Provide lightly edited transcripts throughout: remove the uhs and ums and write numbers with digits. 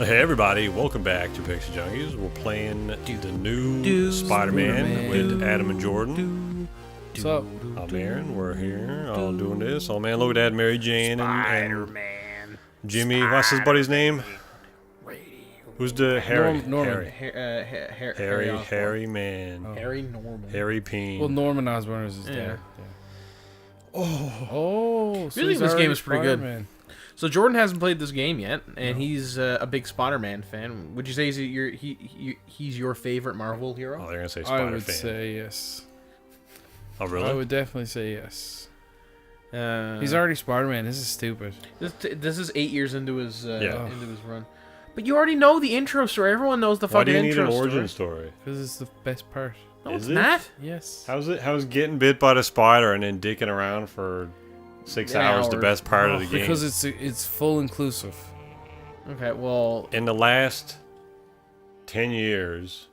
Hey everybody, welcome back to PixelJunkies. We're playing the new Spider-Man with Adam and Jordan. What's up? I'm Aaron, we're here, all doing this. Oh man, look at that, Mary Jane and Jimmy. What's his buddy's name? Who's the Harry? Norman. Harry man. Oh. Harry Norman. Harry Peen. Well, Norman Osborn is his dad. Yeah. Oh, so Really, he's this game already is pretty good. Spider-Man. So Jordan hasn't played this game yet, and he's a big Spider-Man fan. Would you say he's your favorite Marvel hero? Oh, they're gonna say I Spider would fan. say yes. Oh really? I would definitely say yes. He's already Spider-Man. This is stupid. This is 8 years into his run. But you already know the intro story. Everyone knows the Why do fucking you need intro an origin story? Because it's the best part. No, Is it's it? not. Yes. How's getting bit by the spider and then dicking around for 6 hours the best part of the game? Because it's full inclusive. Okay, well, In the last 10 years,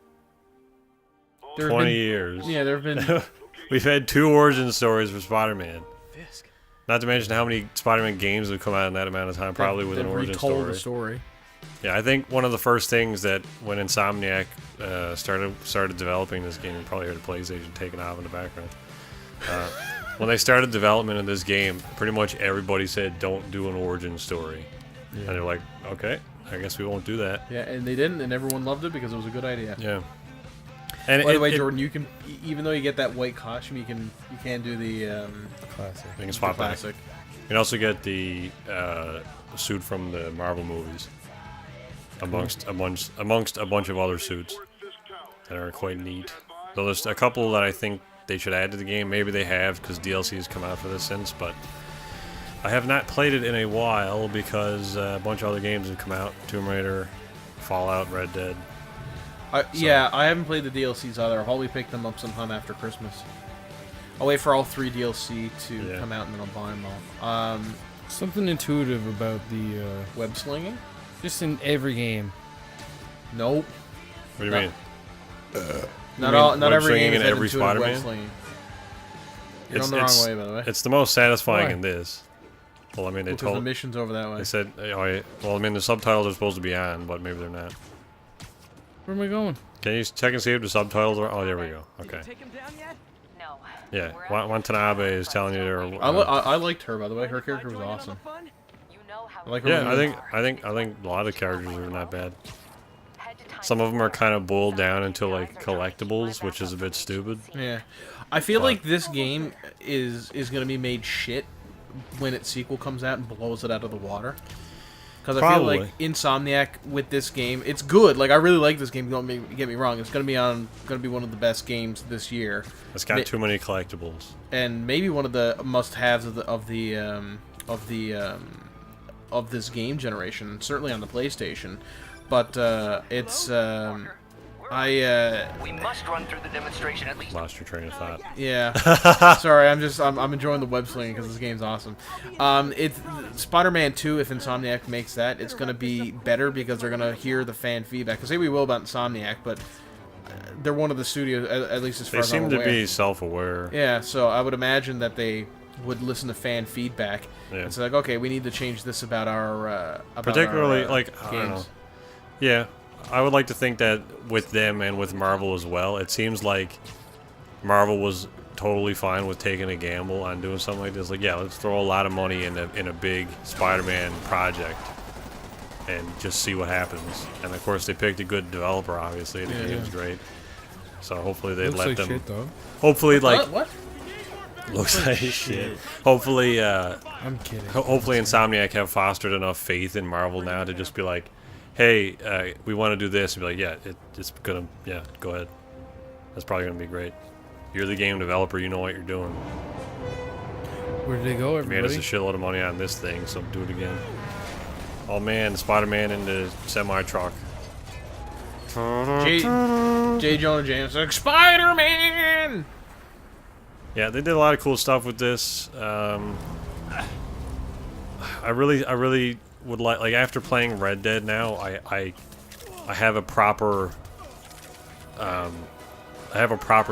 there have 20 been- years, yeah, there have been. we've had 2 origin stories for Spider-Man. Not to mention how many Spider-Man games have come out in that amount of time, probably with an they've origin retold story. the story. Yeah, I think one of the first things that when Insomniac started developing this game, you probably heard the PlayStation taking off in the background. When they started development of this game, pretty much everybody said, don't do an origin story. Yeah. And they're like, okay, I guess we won't do that. Yeah, and they didn't, and everyone loved it because it was a good idea. Yeah. And By the way, Jordan, you can, even though you get that white costume, you can do the Classic. you can swap back. classic. You can also get the suit from the Marvel movies, amongst a bunch of other suits that are quite neat. So there's a couple that I think they should add to the game. Maybe they have because DLC has come out for this since, but I have not played it in a while because a bunch of other games have come out: Tomb Raider, Fallout, Red Dead. Yeah, I haven't played the DLCs either. I'll probably pick them up sometime after Christmas. I'll wait for all 3 DLC to come out and then I'll buy them all. Something intuitive about the Web slinging? just in every game. Nope. What do you No. mean? Not web every slinging game in is every intuitive Spider-Man? web slinging. You're on the wrong way, by the way. It's the most satisfying Why? in this. Well, I mean, they Because the told. mission's over that way. They said, well, I mean, the subtitles are supposed to be on, but maybe they're not. Where am I going? Can you check and see if the subtitles are? Oh, there we go. Okay. No. Yeah, Watanabe is telling you they're. I liked her, by the way. Her character was awesome. I like her. Yeah, movie. I think a lot of the characters are not bad. Some of them are kind of boiled down into like collectibles, which is a bit stupid. Yeah. I feel like this game is going to be made shit when its sequel comes out and blows it out of the water. Because I feel like Insomniac with this game, it's good. Like I really like this game. Don't get me wrong. It's going to be one of the best games this year. It's got too many collectibles. And maybe one of the must-haves of this game generation. Certainly on the PlayStation. But it's We must run through the demonstration at least. Lost your train of thought. yeah. Sorry, I'm enjoying the web slinging because this game's awesome. It's Spider-Man 2. If Insomniac makes that, it's gonna be better because they're gonna hear the fan feedback. Cause say we will about Insomniac, but they're one of the studios, at least as far They as I'm seem to aware. be self-aware. Yeah, so I would imagine that they would listen to fan feedback. Yeah. It's like, okay, we need to change this about our Particularly, like, games. I don't know. Yeah, I would like to think that with them and with Marvel as well, it seems like Marvel was totally fine with taking a gamble on doing something like this. Like, yeah, let's throw a lot of money in a big Spider-Man project and just see what happens. And of course, they picked a good developer. Obviously, the game's great. So hopefully they Looks let like them. shit though. Hopefully, like What? looks like shit. Hopefully, I'm kidding. hopefully Insomniac have fostered enough faith in Marvel now to just be like, hey, we want to do this, and be like, yeah, it's gonna, yeah, go ahead. That's probably gonna be great. You're the game developer, you know what you're doing. Where did they go, You made us everybody? a shitload of money on this thing, so do it again. Oh man, Spider-Man in the semi-truck. J. Jonah Jameson, like, Spider-Man! Yeah, they did a lot of cool stuff with this. I really would like after playing Red Dead now, I have a proper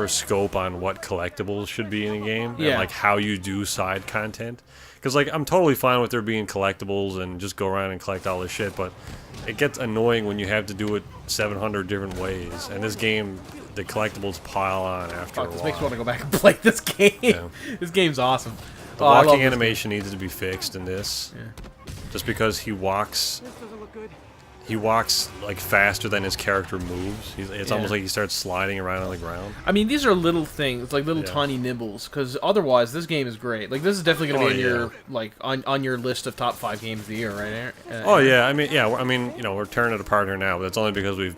scope on what collectibles should be in a game and like how you do side content. Because like I'm totally fine with there being collectibles and just go around and collect all this shit, but it gets annoying when you have to do it 700 different ways. And this game, the collectibles pile on after a while. This makes me want to go back and play this game. Yeah. This game's awesome. The walking animation needs to be fixed in this. Yeah. Just because he walks like faster than his character moves. It's almost like he starts sliding around on the ground. I mean, these are little things, like little tiny nibbles. Because otherwise, this game is great. Like this is definitely going to be in your on your list of top 5 games of the year, right? Oh yeah, I mean, we're tearing it apart here now, but that's only because we've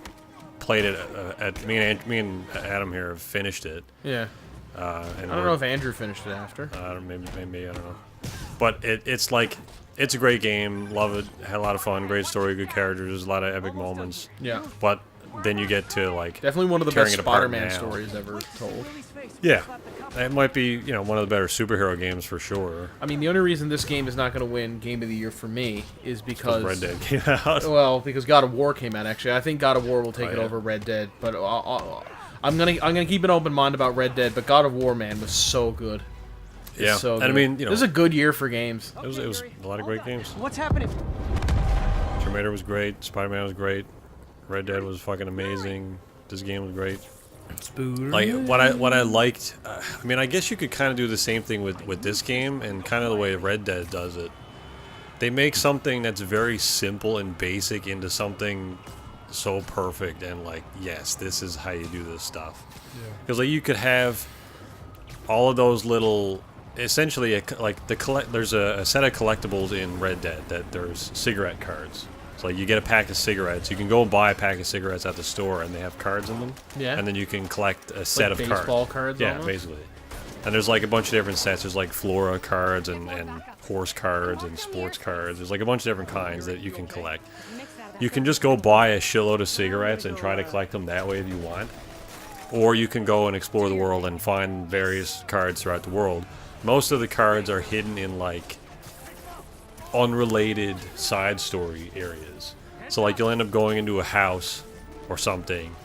played it. Me and Adam here have finished it. Yeah. And I don't know if Andrew finished it after. Maybe I don't know. But it's like. It's a great game. Love it. Had a lot of fun. Great story. Good characters. A lot of epic moments. Yeah. But then you get to like definitely one of the best Spider-Man stories ever told. Yeah. It might be one of the better superhero games for sure. I mean, the only reason this game is not going to win Game of the Year for me is because Red Dead came out. Well, because God of War came out. Actually, I think God of War will take it over Red Dead. But I'm gonna keep an open mind about Red Dead. But God of War, man, was so good. Yeah, so and I mean, this is a good year for games. It was a lot of great games. What's happening? Terminator was great. Spider-Man was great. Red Dead was fucking amazing. This game was great. Like what I liked. I mean, I guess you could kind of do the same thing with this game and kind of the way Red Dead does it. They make something that's very simple and basic into something so perfect and like, yes, this is how you do this stuff. Because like you could have all of those little. Essentially, there's a set of collectibles in Red Dead that there's cigarette cards. So like you get a pack of cigarettes. You can go and buy a pack of cigarettes at the store, and they have cards in them. Yeah. And then you can collect a set of baseball cards. Yeah, almost? basically. And there's like a bunch of different sets. There's like Flora cards and horse cards and sports cards. There's like a bunch of different kinds that you can collect. You can just go buy a shitload of cigarettes and try to collect them that way if you want. Or you can go and explore the world and find various cards throughout the world. Most of the cards are hidden in like unrelated side story areas. So like you'll end up going into a house or something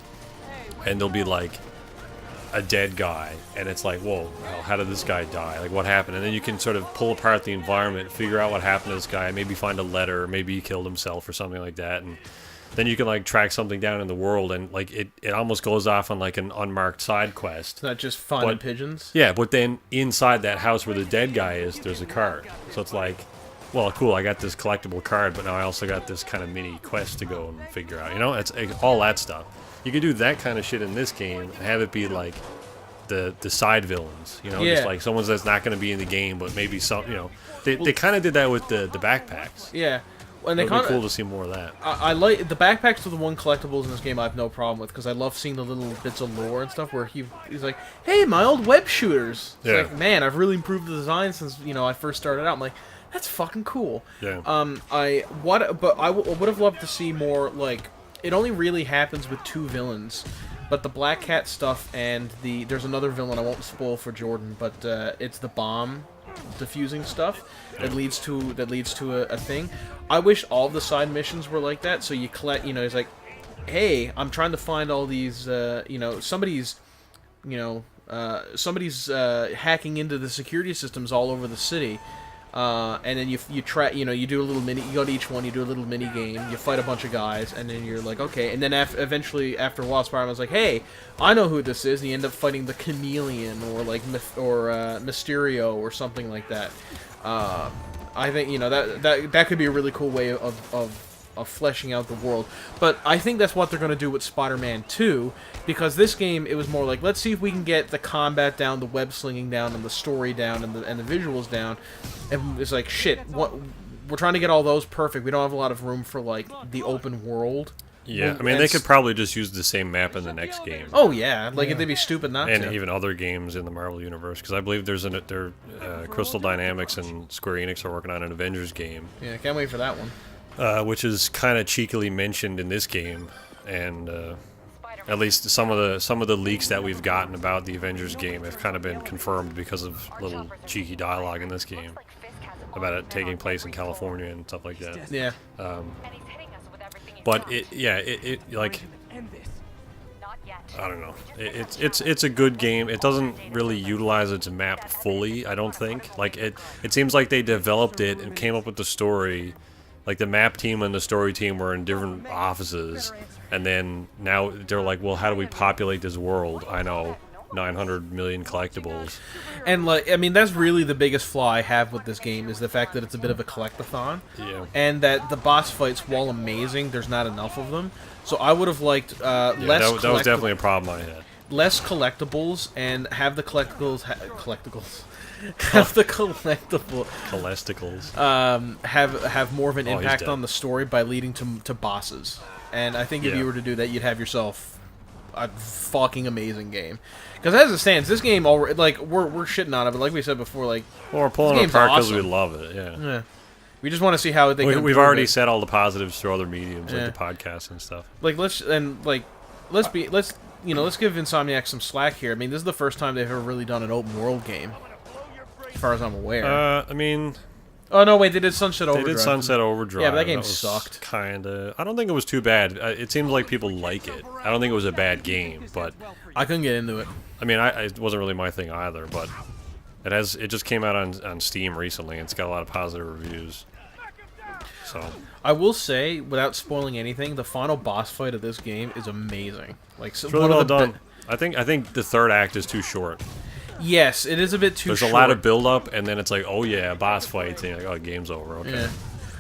and there'll be like a dead guy and it's like, whoa, how did this guy die? Like what happened? And then you can sort of pull apart the environment, figure out what happened to this guy, maybe find a letter, maybe he killed himself or something like that, and then you can like track something down in the world and like it almost goes off on like an unmarked side quest. It's not just finding pigeons? Yeah, but then inside that house where the dead guy is, there's a card. So it's like, well, cool, I got this collectible card, but now I also got this kind of mini quest to go and figure out. It's all that stuff. You could do that kind of shit in this game and have it be like the side villains, just like someone that's not going to be in the game, but maybe some, they kind of did that with the backpacks. Yeah. And it would be cool to see more of that. I like the backpacks are the one collectibles in this game I have no problem with because I love seeing the little bits of lore and stuff where he's like, "Hey, my old web shooters." It's like, man, I've really improved the design since I first started out. I'm like, that's fucking cool. Yeah. I would have loved to see more. Like, it only really happens with 2 villains, but the Black Cat stuff and there's another villain I won't spoil for Jordan, but it's the bomb diffusing stuff that leads to a thing. I wish all of the side missions were like that. So you collect, it's like, hey, I'm trying to find all these, somebody's hacking into the security systems all over the city. And then you try, you do a little mini, you go to each one, you do a little mini game, you fight a bunch of guys, and then you're like, okay, and then eventually, after a while, Spider-Man's like, hey, I know who this is, and you end up fighting the Chameleon, or like, Mysterio, or something like that. I think, that could be a really cool way of fleshing out the world. But I think that's what they're going to do with Spider-Man 2, because this game, it was more like, let's see if we can get the combat down, the web slinging down, and the story down, and the visuals down. And it's like, shit, we're trying to get all those perfect. We don't have a lot of room for, like, the open world. Yeah, I mean, they could probably just use the same map in the next game. Oh, yeah. Like, they'd be stupid not to. And even other games in the Marvel Universe, because I believe Crystal Dynamics and Square Enix are working on an Avengers game. Yeah, can't wait for that one. Which is kind of cheekily mentioned in this game, and at least some of the leaks that we've gotten about the Avengers game have kind of been confirmed because of little cheeky dialogue in this game about it taking place in California and stuff like that. Yeah. But it like, I don't know. It's a good game. It doesn't really utilize its map fully, I don't think. Like it seems like they developed it and came up with the story, like the map team and the story team were in different offices, and then now they're like, well, how do we populate this world? I know, 900 million collectibles. And like, I mean, that's really the biggest flaw I have with this game is the fact that it's a bit of a collectathon. Yeah. And that the boss fights, while amazing, there's not enough of them. So I would have liked less. That was definitely a problem I had. Less collectibles and have the collectibles have the collectible Colesticles. have more of an he's impact dead. on the story by leading to bosses. And I think if you were to do that, you'd have yourself a fucking amazing game. Because as it stands, this game already, like, we're shitting on it, but like we said before, like, Well, we're pulling it game's apart because we awesome. love it. Yeah. We just want to see how they. can We've improve already it. said all the positives through other mediums, like the podcast and stuff. Like let's give Insomniac some slack here. I mean, this is the first time they've ever really done an open world game, as far as I'm aware. I mean, oh no, wait, they did Sunset Overdrive. they did Sunset Overdrive. Yeah, but that game was sucked. Kinda. I don't think it was too bad. It seems like people like it. I don't think it was a bad game, but I couldn't get into it. I mean, it wasn't really my thing either. But it just came out on Steam recently, and it's got a lot of positive reviews. So I will say, without spoiling anything, the final boss fight of this game is amazing. Like, it's really well done. I think the third act is too short. Yes, it is a bit too There's short. a lot of build up, and then it's like, oh yeah, boss fights, and you're like, oh, game's over. Okay. Yeah.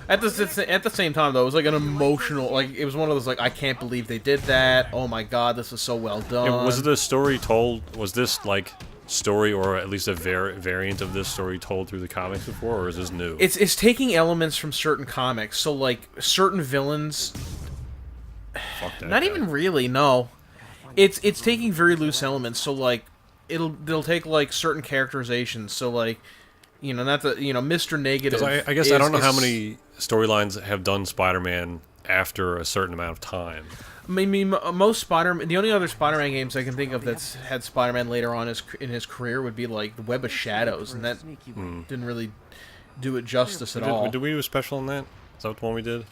At the same time, though, it was like an emotional, like, it was one of those, like, I can't believe they did that. Oh my god, this is so well done. Was the story told? Was this like story, or at least a variant of this story, told through the comics before, or is this new? It's taking elements from certain comics, so like certain villains. Fuck that Not guy. even really, no. It's taking very loose elements, so like they'll take like certain characterizations, so like not the Mr. Negative. 'Cause I guess I don't know how many storylines have done Spider-Man after a certain amount of time. I mean, most Spider-Man. The only other Spider-Man games I can think of that's had Spider-Man later on in his career would be like the Web of Shadows, and that didn't really do it justice at all. Did we do a special on that? Is that the one we did?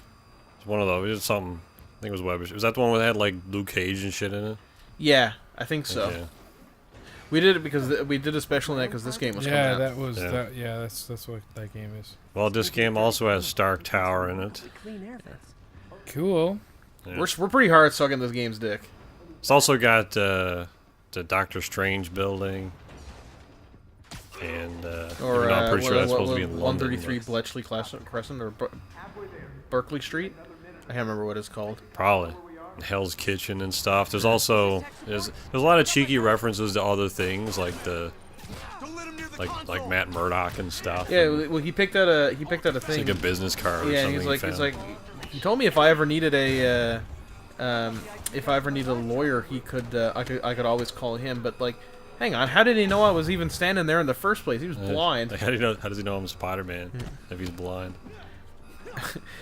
It's one of those. We did something. I think it was Web. Was that the one that had like Luke Cage and shit in it? Yeah, I think so. Okay. We did it because we did a special on that because this game was coming out. that was Yeah. that. Yeah, that's what that game is. Well, this game also has Stark Tower in it. Cool. Yeah. We're pretty hard sucking this game's dick. It's also got the Doctor Strange building, and Or even though I'm pretty sure that's supposed to be in London. 133 Bletchley Crescent or Berkeley Street. I can't remember what it's called. Probably. Hell's Kitchen and stuff. There's also there's a lot of cheeky references to other things like like Matt Murdock and stuff. Yeah, and well, he picked out a thing. it's like a business card. Yeah, or and something he's like, he told me if I ever needed a lawyer, he could I could always call him. But like, hang on, how did he know I was even standing there in the first place? He was blind. Like, how does he know I'm Spider-Man if he's blind?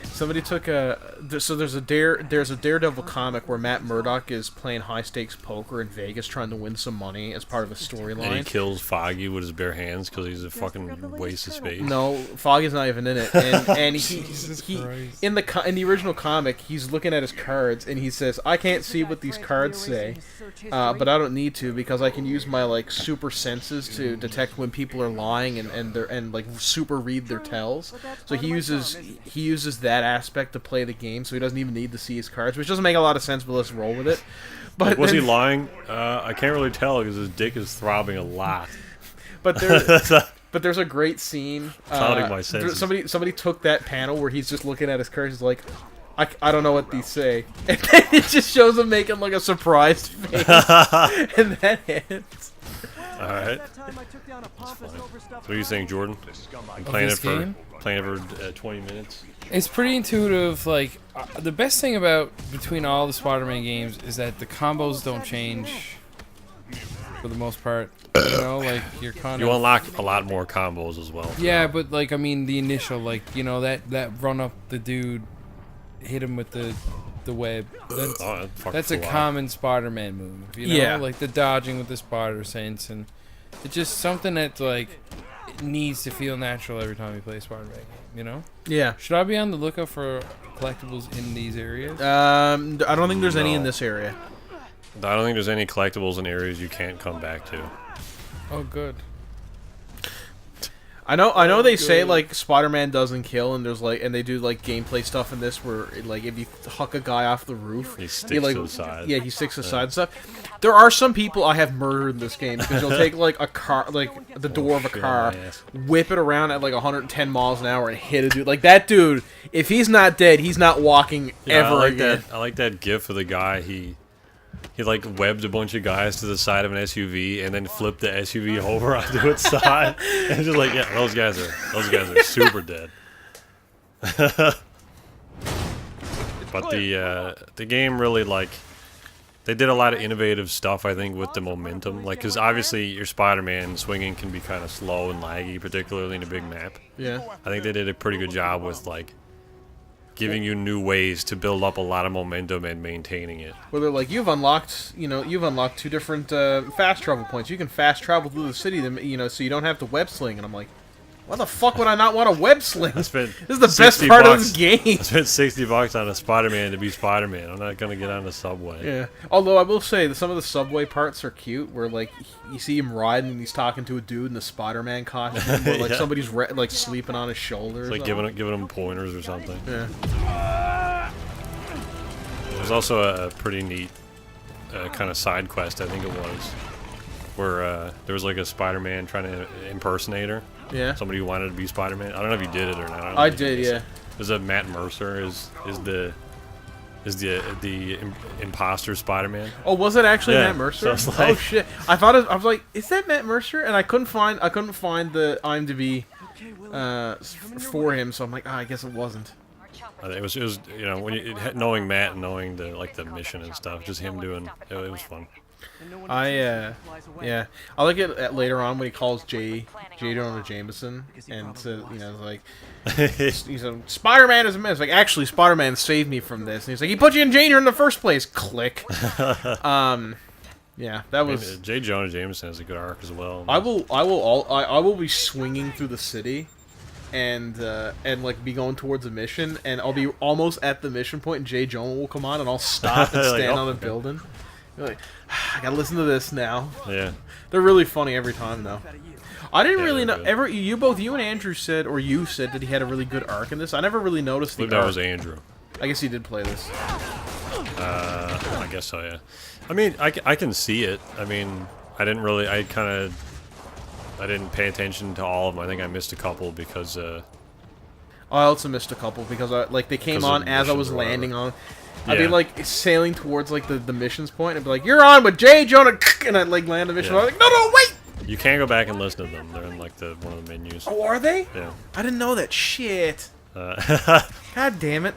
Somebody took there's a Daredevil comic where Matt Murdock is playing high stakes poker in Vegas trying to win some money as part of a And he storyline. kills Foggy with his bare hands because he's a fucking waste of space. No, Foggy's not even in it, and Jesus Christ. in the original comic he's looking at his cards and he says, "I can't see what these cards say, but I don't need to because I can use my like super senses to detect when people are lying and like super read their tells." So he uses that aspect to play the game, so he doesn't even need to see his cards, which doesn't make a lot of sense, but let's roll with it. But Like, was he then- lying? I can't really tell because his dick is throbbing a lot. But there's a great scene. Clouding my senses. Somebody took that panel where he's just looking at his cards. He's like, I don't know what these say, and then it just shows him making like a surprised face, and that ends. All right. What do you think, Jordan? I'm playing this game? playing it for 20 minutes. It's pretty intuitive. Like the best thing about between all the Spider-Man games is that the combos don't change for the most part. Like you're kind You of unlock a lot more combos as well. yeah, but like I mean the initial that run up the dude, hit him with the web. That's a common Spider-Man move. Yeah. Like the dodging with the spider sense, and it's just something that like it needs to feel natural every time you play a Spider-Man game. Yeah. Should I be on the lookout for collectibles in these areas? I don't think there's any in No. this area. I don't think there's any collectibles in areas you can't come back to. Oh, good. I know they say like Spider-Man doesn't kill, and there's like, and they do like gameplay stuff in this where like if you huck a guy off the roof, he sticks like, to the side. Yeah, he sticks to the side and stuff. There are some people I have murdered in this game because you'll take like a car, like the door of a car, whip it around at like 110 miles an hour and hit a dude. Like that dude, if he's not dead, he's not walking ever again. I like that gif of the guy. He like webbed a bunch of guys to the side of an SUV and then flipped the SUV over onto its side. And just like, yeah, those guys are super dead. But the game really, like, they did a lot of innovative stuff, I think, with the momentum. Like, because obviously your Spider-Man swinging can be kind of slow and laggy, particularly in a big map. Yeah. I think they did a pretty good job with, like, giving you new ways to build up a lot of momentum and maintaining it. Where they're like, you've unlocked 2 different fast travel points. You can fast travel through the city, so you don't have to web sling. And I'm like, why the fuck would I not want a web sling? This is the best part of this game. I spent $60 on a Spider-Man to be Spider-Man. I'm not gonna get on the subway. Yeah. Although I will say that some of the subway parts are cute, where like you see him riding and he's talking to a dude in the Spider-Man costume, or like somebody's like sleeping on his shoulder. It's like giving him pointers or something. Yeah. There's also a pretty neat kind of side quest, I think it was, where there was like a Spider-Man trying to impersonate her. Yeah. Somebody who wanted to be Spider-Man. I don't know if you did it or not. I did, yeah. There's a Matt Mercer is the imposter Spider-Man. Oh, was it actually Yeah, Matt Mercer? so it's like- Oh shit! I was like, is that Matt Mercer? And I couldn't find the IMDb for him, so I'm like, I guess it wasn't. It was when knowing Matt and knowing the mission and stuff, just him doing it was fun. I like it later on when he calls J. Jonah Jameson and says, like, he's like, Spider-Man is a mess. Like, actually, Spider-Man saved me from this. And he's like, he put you in danger in the first place. Click. Yeah, that was. J. Jonah Jameson has a good arc as well. I will be swinging through the city, and like be going towards a mission, and I'll be almost at the mission point, and J. Jonah will come on, and I'll stop and stand like, on the building. You're like, I gotta listen to this now. Yeah. They're really funny every time, though. I didn't really know. Good. You and Andrew said, or you said that he had a really good arc in this. I never really noticed the arc. That was Andrew. I guess he did play this. I guess so, yeah. I mean, I can see it. I mean, I didn't pay attention to all of them. I think I missed a couple because I also missed a couple because they came on as I was landing on. I'd be like sailing towards like the missions point and be like, "You're on with J. Jonah," and I'd like land the mission. Yeah. I'm like, "No, wait!" You can go back and listen to them. They're in like one of the menus. Oh, are they? Yeah. I didn't know that. Shit. God damn it.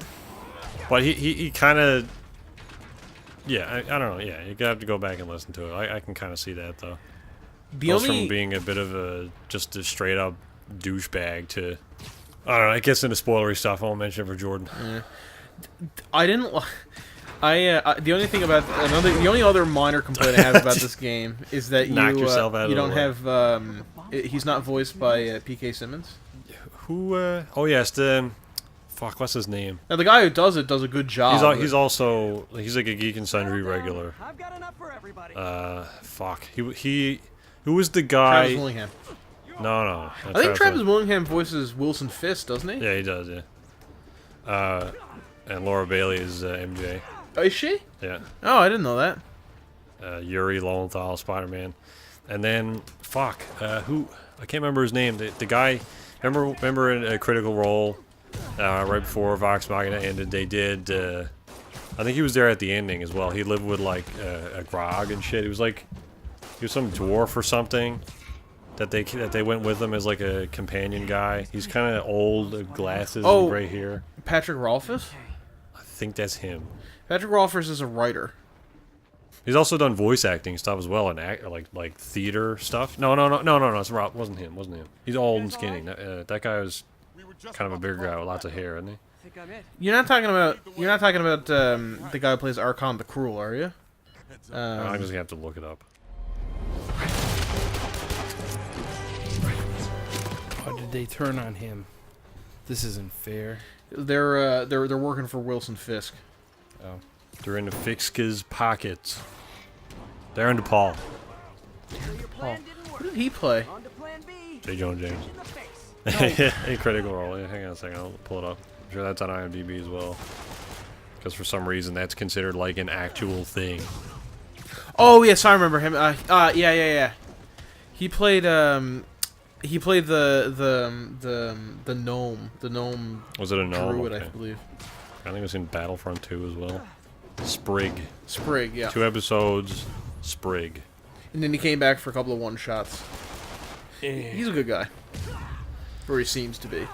But he kind of. Yeah, I don't know. Yeah, you have to go back and listen to it. I can kind of see that though. Goes from being a bit of just a straight up douchebag to, I don't know. I guess into spoilery stuff. I won't mention it for Jordan. Yeah. I didn't. The only thing about the only other minor complaint I have about this game is that you don't have. He's not voiced by P.K. Simmons. Who? Oh yes, fuck. What's his name? Now the guy who does it does a good job. He's also like a Geek and Sundry regular. I've got enough for everybody. Fuck. Who was the guy? Travis Willingham. No. I think Travis Willingham voices Wilson Fisk, doesn't he? Yeah, he does. Yeah. And Laura Bailey is MJ. Oh, is she? Yeah. Oh, I didn't know that. Yuri Lowenthal, Spider-Man, and then fuck, who I can't remember his name. The guy, remember in a Critical Role, right before Vox Machina ended, they did. I think he was there at the ending as well. He lived with like a grog and shit. He was some dwarf or something. That they went with him as like a companion guy. He's kind of old, glasses, and gray hair. Patrick Rolfes? I think that's him. Patrick Rolfes is a writer. He's also done voice acting stuff as well, and like theater stuff. No, it's Rob. Wasn't him. He's old and skinny. That guy was kind of a bigger guy with lots of hair, isn't he? You're not talking about the guy who plays Archon the Cruel, are you? I'm just gonna have to look it up. Why did they turn on him? This isn't fair. They're working for Wilson Fisk. Oh. They're in the Fisk's pockets. They're into Paul. Paul. Who did he play? J. Jonah James. A critical role. Yeah, hang on a second. I'll pull it up. I'm sure that's on IMDb as well. Because for some reason that's considered like an actual thing. Oh yes, I remember him. Yeah. He played the gnome. The gnome. Was it a gnome? Druid, Okay. I believe. I think it was in Battlefront 2 as well. Sprig. Sprig, yeah. 2 episodes. Sprig. And then he came back for a couple of one-shots. He's a good guy. Or he seems to be.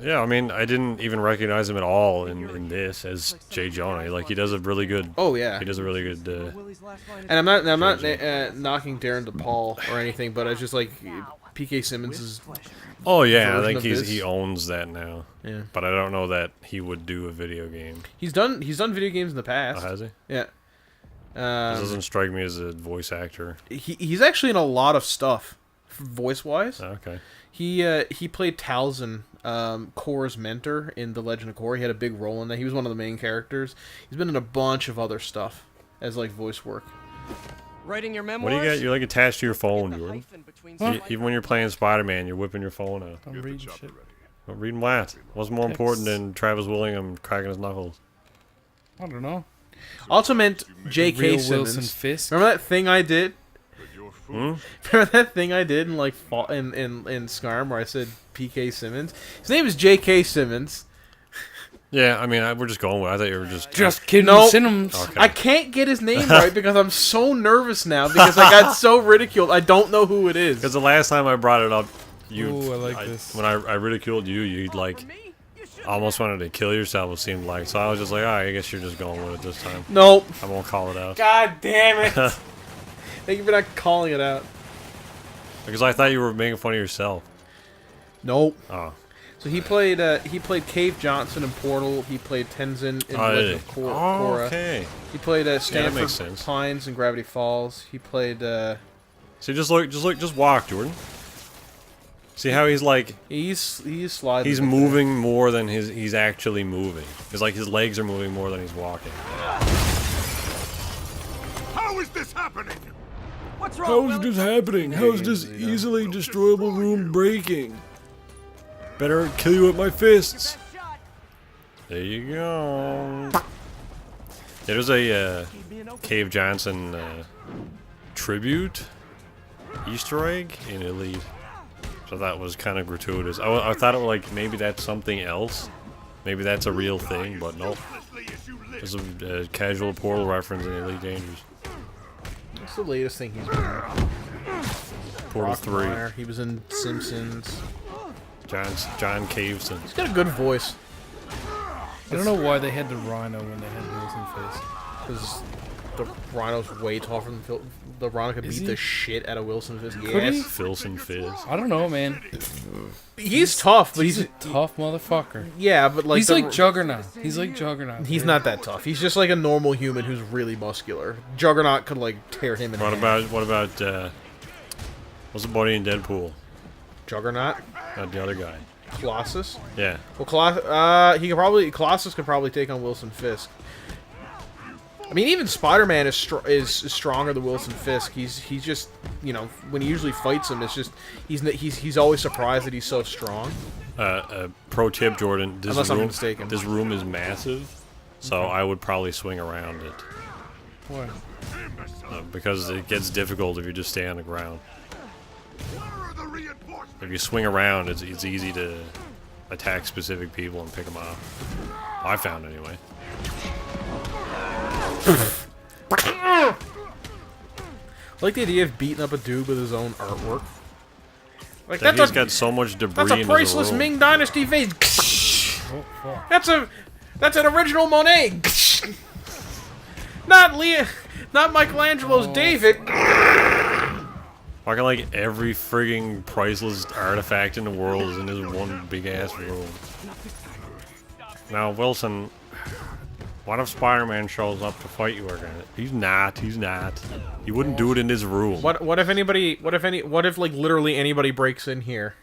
Yeah, I mean, I didn't even recognize him at all in this as Jay Jonah. Like, he does a really good... Oh, yeah. He does a really good... And I'm not knocking Darren DePaul or anything, but it's just like P.K. Simmons is... Oh, yeah, I version think of this. he owns that now. Yeah. But I don't know that he would do a video game. He's done video games in the Oh, past. has he? Yeah. This doesn't strike me as a voice actor. He's actually in a lot of stuff, voice-wise. Oh, okay. He played Talzin, Korra's mentor in The Legend of Korra. He had a big role in that. He was one of the main characters. He's been in a bunch of other stuff as like voice work. Writing your memoirs? What do you got? You're like attached to your phone, Jordan. Huh? Even when you're playing Spider-Man, you're whipping your phone out. I'm reading shit. Well, reading what? What's more important than Travis Willingham cracking his knuckles? I don't know. Also meant J.K. Real Simmons. Wilson Fisk. Remember that thing I did? Hmm? Remember that thing I did in like in Skyrim where I said P.K. Simmons? His name is J.K. Simmons. Yeah, I mean, we're just going with it. I thought you were Just kidding. No. Simmons. Okay. I can't get his name right because I'm so nervous now because I got so ridiculed. I don't know who it is. Because the last time I brought it up, Ooh, I like this. When I ridiculed you, you'd like almost wanted to kill yourself. It seemed like so. I was just like, all right, I guess you're just going with it this time. Nope. I won't call it out God damn it. Thank you for not calling it out. because I thought you were making fun of yourself. Nope. Oh, So he played Cave Johnson in Portal. He played Tenzin in Legend of Korra. okay. He played makes Stanford sense. Pines in Gravity Falls. He played. See, just walk, Jordan. See how he's like He's sliding. he's moving more than he's actually moving. It's like his legs are moving more than he's walking. How is this happening? What's wrong, How's Willie? this happening? How's this easily destroyable room breaking? Better kill you with my fists. There you go. There's a Cave Johnson tribute Easter egg in Elite. So that was kind of gratuitous. I thought it was like maybe that's something else. Maybe that's a real thing, but nope. It's a casual Portal reference in Elite Dangerous. What's the latest thing he's been in? Portal 3. Brockmire. He was in Simpsons. John Caveson. He's got a good voice. I don't know why they had the rhino when they had Wilson Fisk. Because the Rhino's way tougher than Phil. The Rhino could Is beat he? the shit out of Wilson Fisk. Could Yes. he? Filson Fizz. I don't know, man. He's tough, but He's a tough motherfucker. yeah, but like He's the- like Juggernaut. He's like Juggernaut. He's not that tough. He's just like a normal human who's really muscular. Juggernaut could like tear him in What half. about what's the buddy in Deadpool? Juggernaut? Not the other guy. Colossus? Yeah. Well, Colossus could probably take on Wilson Fisk. I mean, even Spider-Man is stronger than Wilson Fisk. He's just, you know, when he usually fights him, it's just he's always surprised that he's so strong. Pro tip, Jordan. This Unless I'm room, mistaken. This room is massive, so I would probably swing around it Why? because it gets difficult if you just stay on the ground. Where are the reinforcements? If you swing around, it's easy to attack specific people and pick them off. I found anyway. I like the idea of beating up a dude with his own artwork. Like That that's he's got so much debris a in his priceless room. Ming Dynasty vase. Oh, fuck. That's an original Monet. Not Michelangelo's David. Fucking like every frigging priceless artifact in the world is in this one big ass room. Now, Wilson, what if Spider-Man shows up to fight you again? He's not. He wouldn't do it in this room. What if like literally anybody breaks in here?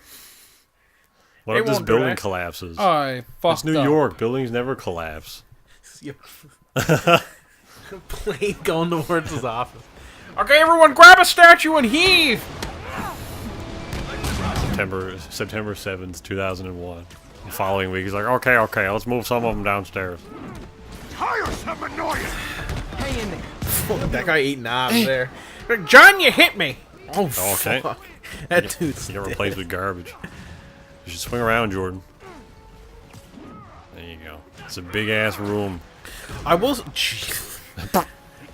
What They if this won't do building that. collapses? I fucked It's New up. York. Buildings never collapse. Plane going towards his office. Okay, everyone, grab a statue and heave. September 7th, 2001. The following week, he's like, okay, let's move some of them downstairs. Tiresome annoyance! Hang in there. That guy ate knobs there. John, you hit me! Oh, Okay. fuck. That dude's You get dead. replaced with garbage. You should swing around, Jordan. There you go. It's a big ass room. I will.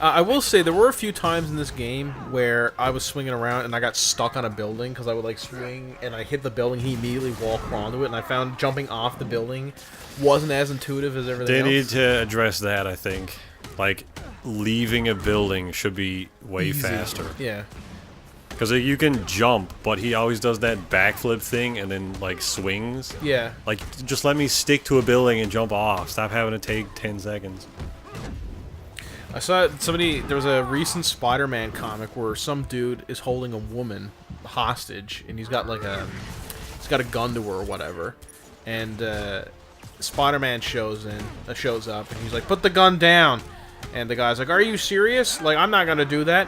I will say there were a few times in this game where I was swinging around and I got stuck on a building because I would like swing and I hit the building. He immediately walked onto it, and I found jumping off the building wasn't as intuitive as everything They else. need to address that, I think. Like, leaving a building should be way Easy. faster. Yeah. Because you can jump, but he always does that backflip thing and then, like, swings. Yeah. Like, just let me stick to a building and jump off. Stop having to take 10 seconds. I saw somebody. There was a recent Spider-Man comic where some dude is holding a woman hostage, and he's got like he's got a gun to her or whatever, and Spider-Man shows up, and he's like, "Put the gun down," and the guy's like, "Are you serious? Like, I'm not gonna do that."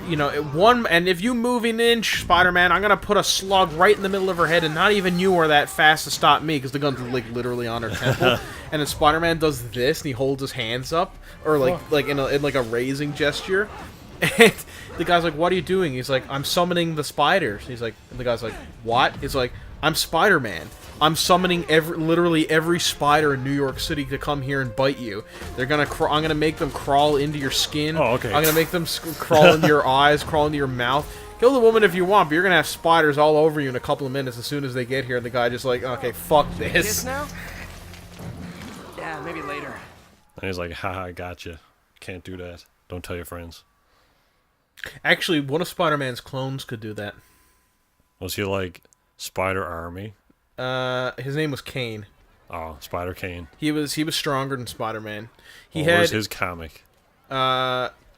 You know, and if you move an inch, Spider-Man, I'm gonna put a slug right in the middle of her head, and not even you are that fast to stop me, because the gun's like literally on her temple. And then Spider-Man does this, and he holds his hands up, or like in a raising gesture. And the guy's like, "What are you doing?" He's like, "I'm summoning the spiders." He's like, and the guy's like, "What?" He's like, "I'm Spider-Man. I'm summoning literally every spider in New York City to come here and bite you. They're gonna. I'm gonna make them crawl into your skin. Oh, okay. I'm gonna make them crawl into your eyes, crawl into your mouth. Kill the woman if you want, but you're gonna have spiders all over you in a couple of minutes as soon as they get here." And the guy just like, "Okay, fuck Kiss this." now? Yeah, maybe later. And he's like, haha, I gotcha. Can't do that. Don't tell your friends. Actually, one of Spider-Man's clones could do that. Was he like Spider Army? His name was Kane. Oh, Spider Kane. He was stronger than Spider-Man. He What was had his comic?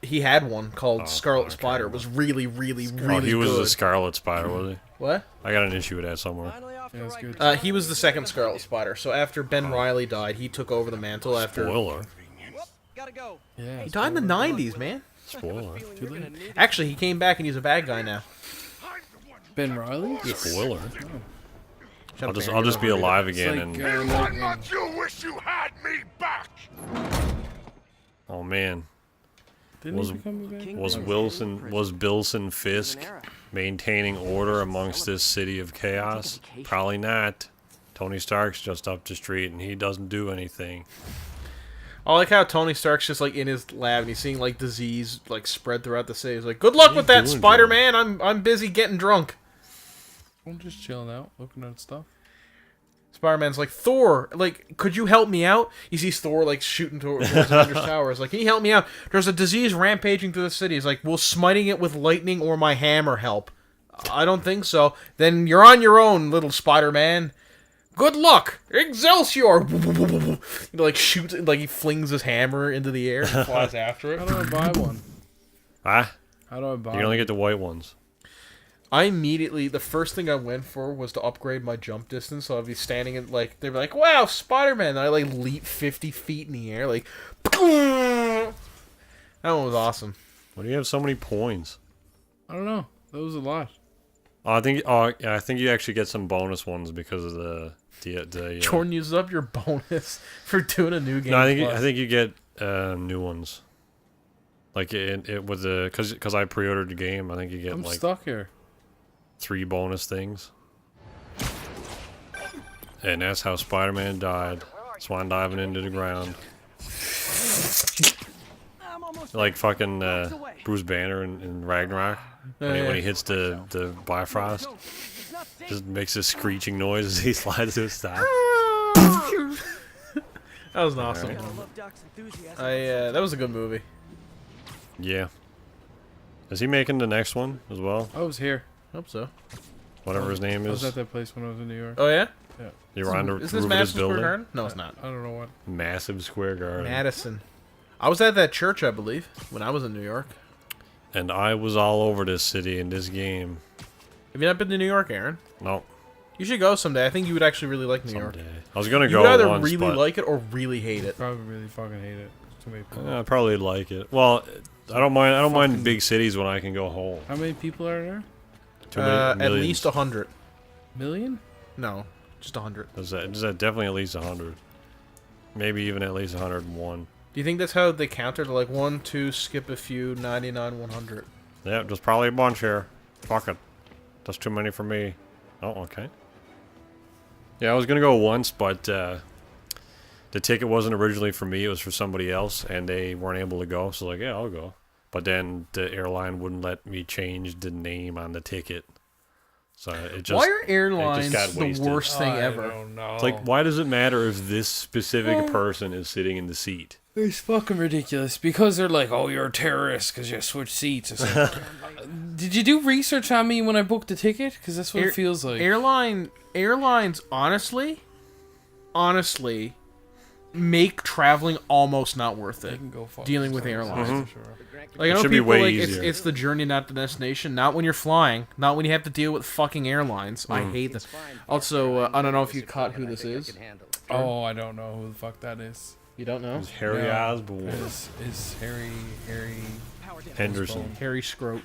he had one called Scarlet okay. Spider. It was really, really, Oh, really he was good. the Scarlet Spider, was he? What? I got an issue with that somewhere. Finally off Yeah, the it's right good. He was the second Scarlet Spider. So after Ben Reilly died, he took over the mantle after... Spoiler. Whoop, gotta go. Yeah. He died in the 90s, man. Spoiler. Feeling you're gonna need Actually, he came back and he's a bad guy now. Ben Riley? Spoiler. Shut up, I'll Aaron, just you be don't alive It's again like, and Might not you wish you had me back? oh man, Didn't was- he become a bad was Bilson Fisk an era. maintaining order amongst this city of chaos? Probably not. Tony Stark's just up the street and he doesn't do anything. I like how Tony Stark's just like in his lab and he's seeing like disease like spread throughout the city. He's like, "Good luck What with are you that, doing, Spider-Man. I'm busy getting drunk." I'm just chilling out, looking at stuff. Spider-Man's like, "Thor, like, could you help me out?" He sees Thor like shooting towards Avengers Tower. He's like, "Can you help me out? There's a disease rampaging through the city." He's like, "Will smiting it with lightning or my hammer help?" "I don't think so." "Then you're on your own, little Spider-Man. Good luck, Excelsior!" He like shoots, like he flings his hammer into the air and flies after How it. do I buy one? Ah, How do I buy you can only one? get the white ones. I immediately, the first thing I went for was to upgrade my jump distance. So I'd be standing in, like, they'd be like, "Wow, Spider-Man." And I, like, leap 50 feet in the air, like, that one was awesome. Why do you have so many points? I don't know. That was a lot. Oh, I think you actually get some bonus ones because of the Jordan uses up your bonus for doing a new game. No, I plus. think you get new ones. Like it with the because I pre-ordered the game. I think you get I'm like stuck here. 3 bonus things. And that's how Spider-Man died. Swan diving into the ground. I'm almost Like fucking Bruce Banner in Ragnarok. When he hits the Bifrost. It's not safe. Just makes a screeching noise as he slides to his stop. That was awesome. I love Doc's enthusiasm. That was a good movie. Yeah. Is he making the next one as well? I was here. Hope so. Whatever his name I was is. at that place when I was in New York. Oh yeah, You were on the is roof this of Madison this Square building. Garden? No, it's not. I don't know what. Massive square garden. Madison. I was at that church, I believe, when I was in New York. And I was all over this city in this game. Have you not been to New York, Aaron? No, You should go someday. I think you would actually really like New York. someday. I was gonna You go would either once, really but like it or really hate it. Probably really fucking hate it. Too many people. I probably like it. Well, I don't mind big cities when I can go home. How many people are there? Too many At millions. least 100. Million? No, just 100. Is that definitely at least 100? Maybe even at least 101. Do you think that's how they counter to like 1, 2, skip a few, 99, 100? Yeah, there's probably a bunch here. Fuck it. That's too many for me. Oh, okay. Yeah, I was gonna go once, but the ticket wasn't originally for me. It was for somebody else, and they weren't able to go. So like, yeah, I'll go. But then the airline wouldn't let me change the name on the ticket. So it just Why are airlines got the wasted. worst thing I ever? don't know. It's like, why does it matter if this specific person is sitting in the seat? It's fucking ridiculous because they're like, "Oh, you're a terrorist because you switched seats." It's like, did you do research on me when I booked the ticket? Because that's what it feels like. Airlines, honestly, make traveling almost not worth They it. can go fuck Dealing with themselves, airlines. that's for sure. Like, I know should be people way like easier. it's the journey, not the destination. Not when you're flying. Not when you have to deal with fucking airlines. I hate them. Also, I don't know if you caught who this is. Oh, I don't know who the fuck that is. You don't know? It's Harry No. Osborn. Is Harry Henderson. Harry Scroat.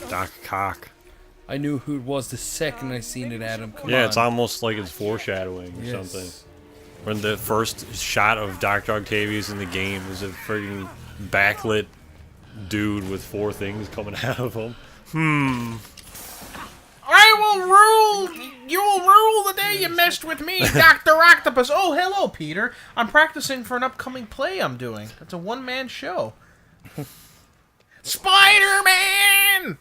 Doc Cock. I knew who it was the second I seen it, Adam. Come Yeah, on. it's almost like it's foreshadowing or Yes. something. When the first shot of Dr. Octavius in the game is a freaking backlit dude with 4 things coming out of him. I will rule. You will rule the day you messed with me, Dr. Octopus. Oh, hello, Peter. I'm practicing for an upcoming play I'm doing. It's a one-man show. Spider-Man!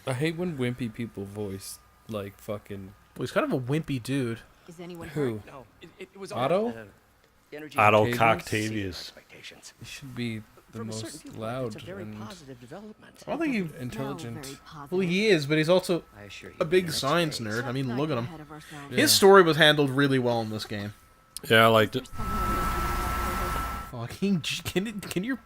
I hate when wimpy people voice like fucking Well, he's kind of a wimpy dude. Is anyone who? No, it was Otto. Otto Octavius? Coctavius. expectations. He should be the From a certain most viewpoint, loud it's a very and positive development. I don't think he... intelligent. Well, he is, but he's also I assure you, a big the next science phase- nerd. I mean, look at him. Yeah. His story was handled really well in this game. Yeah, I liked it. Fucking... Can your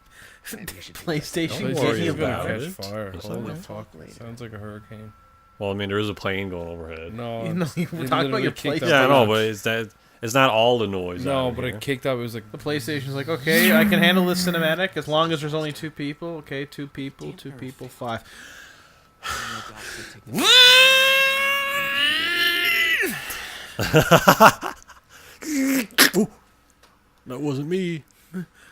Maybe you should do PlayStation Don't get worry you about about it. catch fire. It's Holy okay. fuck! Sounds like a hurricane. Well, I mean, there is a plane going overhead. No, You know, it's- you it were talking about literally your kicked PlayStation. up Yeah, I the know, notch. but it's not all the noise. No, out but here. it kicked up. It was like The PlayStation's like, okay, I can handle this cinematic as long as there's only 2 people. Okay, 2 people, 2 people, 5. That wasn't me.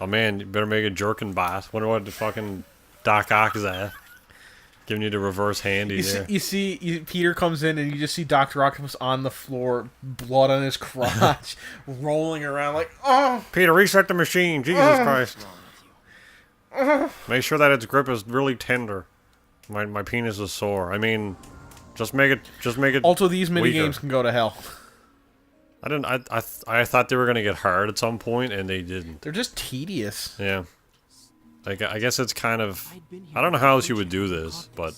Oh man, you better make a jerkin boss. Wonder what the fucking Doc Ock is at. Giving you the reverse handy there. Peter comes in and you just see Dr. Octopus on the floor, blood on his crotch, rolling around like, oh! Peter, reset the machine. Jesus Christ. Make sure that its grip is really tender. My penis is sore. I mean, just make it. Also, these mini weaker. games can go to hell. I thought they were gonna get hard at some point, and they didn't. They're just tedious. Yeah. Like, I guess it's kind of... I don't know how else you would do this, but...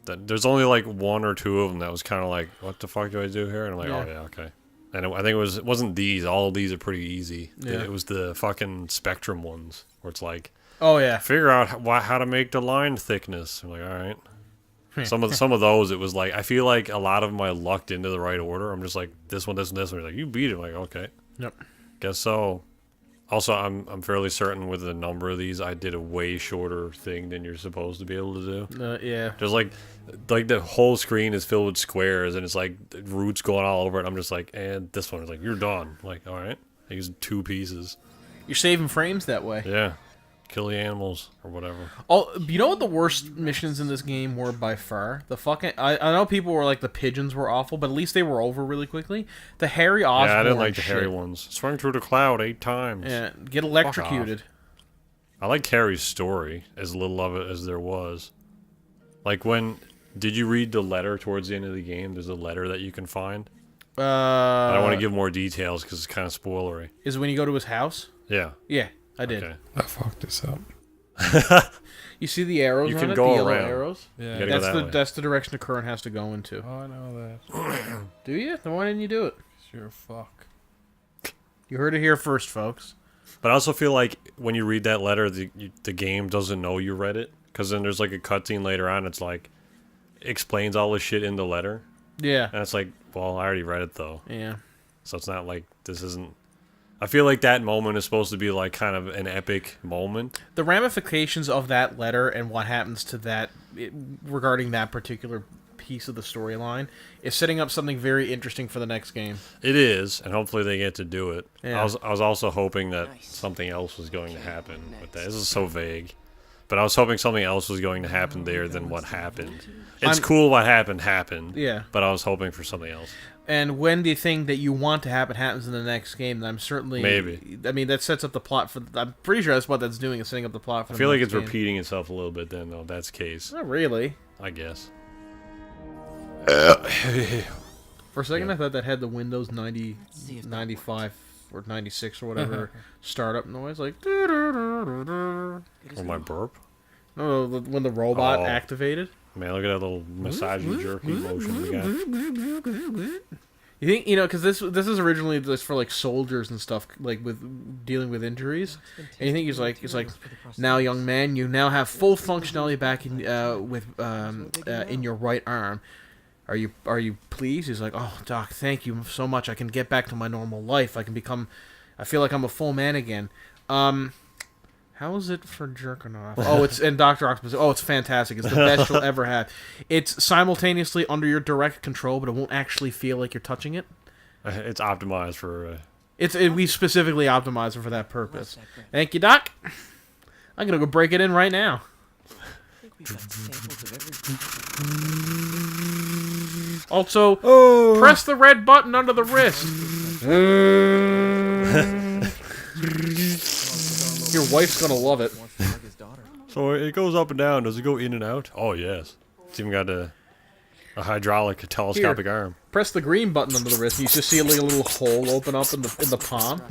There's only, like, 1 or 2 of them that was kind of like, what the fuck do I do here? And I'm like, oh, yeah, okay. And I think it wasn't these. All of these are pretty easy. Yeah. It was the fucking Spectrum ones, where it's like, Oh, yeah. figure out how to make the line thickness. I'm like, alright. Some of those, it was like, I feel like a lot of them I lucked into the right order. I'm just like, this one, this one, this one. You're like, you beat it. I'm like, okay. Yep. Guess so. Also, I'm fairly certain with the number of these, I did a way shorter thing than you're supposed to be able to do. Yeah. There's like the whole screen is filled with squares, and it's like roots going all over it. I'm just like, and this one is like, you're done. I'm like, all right, I used 2 pieces. You're saving frames that way. Yeah, kill the animals or whatever. Oh, you know what the worst missions in this game were by far? The fucking... I know people were like, the pigeons were awful, but at least they were over really quickly. The Harry Osborn Yeah, I didn't like the shit. hairy ones. Swung through the cloud 8 times. Yeah, get electrocuted. I like Harry's story, as little of it as there was. Like when... Did you read the letter towards the end of the game? There's a letter that you can find. I don't want to give more details because it's kind of spoilery. Is when you go to his house? Yeah. Yeah, I did. Okay. I fucked this up. You see the arrows You on can it? go The yellow around. arrows? Yeah. You gotta go that way. That's the direction the current has to go into. Oh, I know that. Do you? Then why didn't you do it? Sure, fuck. You heard it here first, folks. But I also feel like when you read that letter, the game doesn't know you read it. Because then there's like a cutscene later on. It's like, explains all this shit in the letter. Yeah. And it's like, well, I already read it though. Yeah. So it's not like this isn't... I feel like that moment is supposed to be like kind of an epic moment. The ramifications of that letter and what happens to that regarding that particular piece of the storyline is setting up something very interesting for the next game. It is, and hopefully they get to do it. Yeah. I was also hoping that something else was going to happen with that. This is so vague. But I was hoping something else was going to happen there than what happened. It's cool what happened. Yeah. But I was hoping for something else. And when the thing that you want to happen happens in the next game, then I'm certainly... Maybe. I mean, that sets up the plot for... I'm pretty sure that's what that's doing, is setting up the plot for I the feel like next it's game. repeating itself a little bit then, though. That's the case. Not really. I guess. For a second, I thought that had the Windows 90, 95 or 96 or whatever startup noise, like... Or my burp. No, when the robot Oh. activated. Man, look at that little massagey jerky motion we got. You think, because this is originally just for like soldiers and stuff, like with dealing with injuries. And you think he's like, now young man, you now have full functionality back in in your right arm. Are you pleased? He's like, oh doc, thank you so much. I can get back to my normal life. I feel like I'm a full man again. How is it for jerking off? Oh, it's in Dr. Octopus. Oh, it's fantastic. It's the best you'll ever have. It's simultaneously under your direct control, but it won't actually feel like you're touching it. It's optimized for... We specifically optimized it for that purpose. Thank you, Doc. I'm going to go break it in right now. Also, press the red button under the wrist. Your wife's gonna love it. So it goes up and down. Does it go in and out? Oh, yes. It's even got a hydraulic, telescopic arm. Press the green button under the wrist, and you just see like a little hole open up in the palm.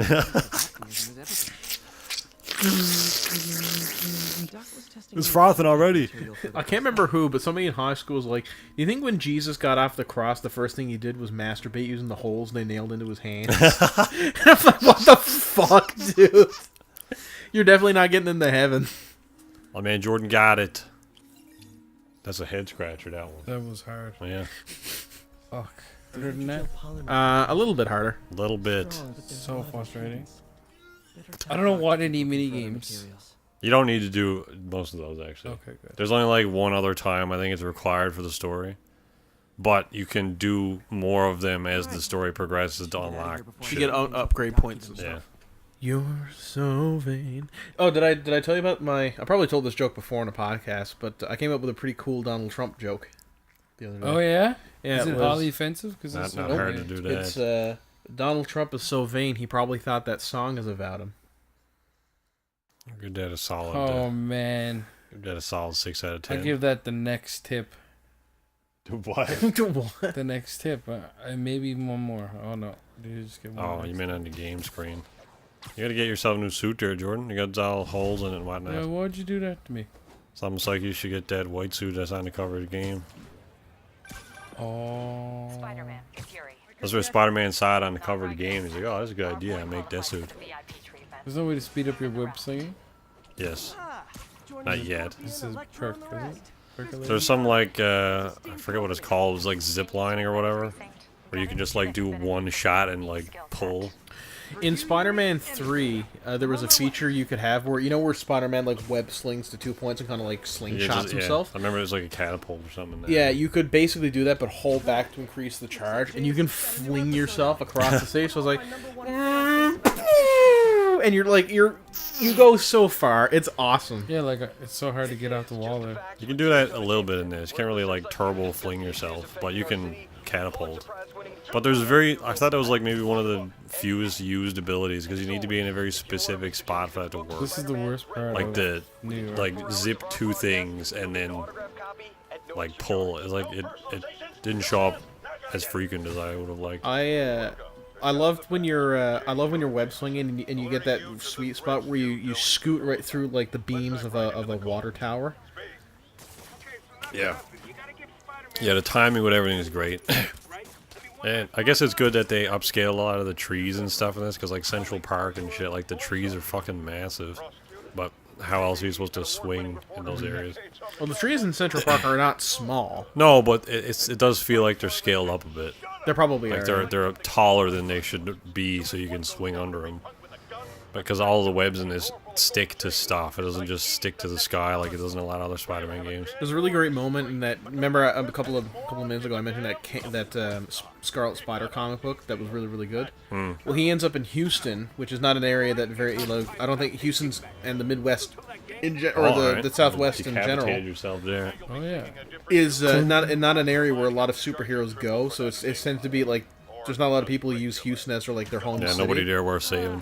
It's frothing already. I can't remember who, but somebody in high school was like, "Do you think when Jesus got off the cross, the first thing he did was masturbate using the holes they nailed into his hands?" And I'm like, "What the fuck, dude? You're definitely not getting into heaven." Oh man, Jordan got it. That's a head scratcher, that one. That was hard. Yeah. Fuck. Harder than that? A little bit harder. A little bit. So frustrating. I don't know what any mini games. You don't need to do most of those, actually. Okay, good. There's only like one other time I think it's required for the story. But you can do more of them as the story progresses to unlock You shit. get upgrade points and stuff. Yeah. You're so vain. Oh, did I tell you about my... I probably told this joke before in a podcast, but I came up with a pretty cool Donald Trump joke the other day. Oh, yeah? Yeah, Is it was. highly offensive? Because Not it's so hard to vain. do that. It's, Donald Trump is so vain, he probably thought that song is about him. Give that a solid. Oh, man. Give that a solid 6 out of 10. I give that the next tip. What? What? The next tip. Maybe one more. Oh, no. You just get one Oh, more. you meant on the game screen. You gotta get yourself a new suit there, Jordan. You got all holes in it and whatnot. Yeah, why'd you do that to me? It's almost like you should get that white suit that's on the cover of the game. Oh. Spider-Man, Fury. That's where Spider-Man saw it on the cover of the game. He's like, oh, that's a good idea. I make that suit. VIP treatment. There's no way to speed up your web slinging? Yes. Not yet. This is perk, is it? Percolating? There's some like, I forget what it's called. It's like zip lining or whatever. Where you can just like do one shot and like pull. In Spider-Man 3, there was a feature you could have where, where Spider-Man like web slings to 2 points and kind of like slingshots himself? I remember it was like a catapult or something. Yeah, you could basically do that, but hold back to increase the charge, and you can fling yourself across the stage. So I was like, and you go so far. It's awesome. Yeah, like, it's so hard to get out the wall there. You can do that a little bit in this. You can't really like turbo fling yourself, but you can catapult. But there's I thought that was like maybe one of the fewest used abilities because you need to be in a very specific spot for that to work. This is the worst part. Like of the New York. like zip two things and then like pull. It's like it didn't show up as frequent as I would have liked. I loved when you're web slinging and you get that sweet spot where you scoot right through like the beams of a water tower. Yeah. Yeah, the timing with everything is great. And I guess it's good that they upscale a lot of the trees and stuff in this, because like Central Park and shit, like the trees are fucking massive. But how else are you supposed to swing in those areas? Well, the trees in Central Park are not small. No, but it does feel like they're scaled up a bit. They're probably Like are. they're taller than they should be, so you can swing under them. because all the webs in this stick to stuff. It doesn't just stick to the sky like it does in a lot of other Spider-Man games. There's a really great moment in that. Remember a couple of minutes ago I mentioned that Scarlet Spider comic book that was really good. Well, he ends up in Houston, which is not an area that I don't think Houston's and the Midwest the Southwest in general Yourself there. Oh yeah. is not an area where a lot of superheroes go. So it tends to be like there's not a lot of people who use Houston as like their home Yeah, city. nobody there worth saving.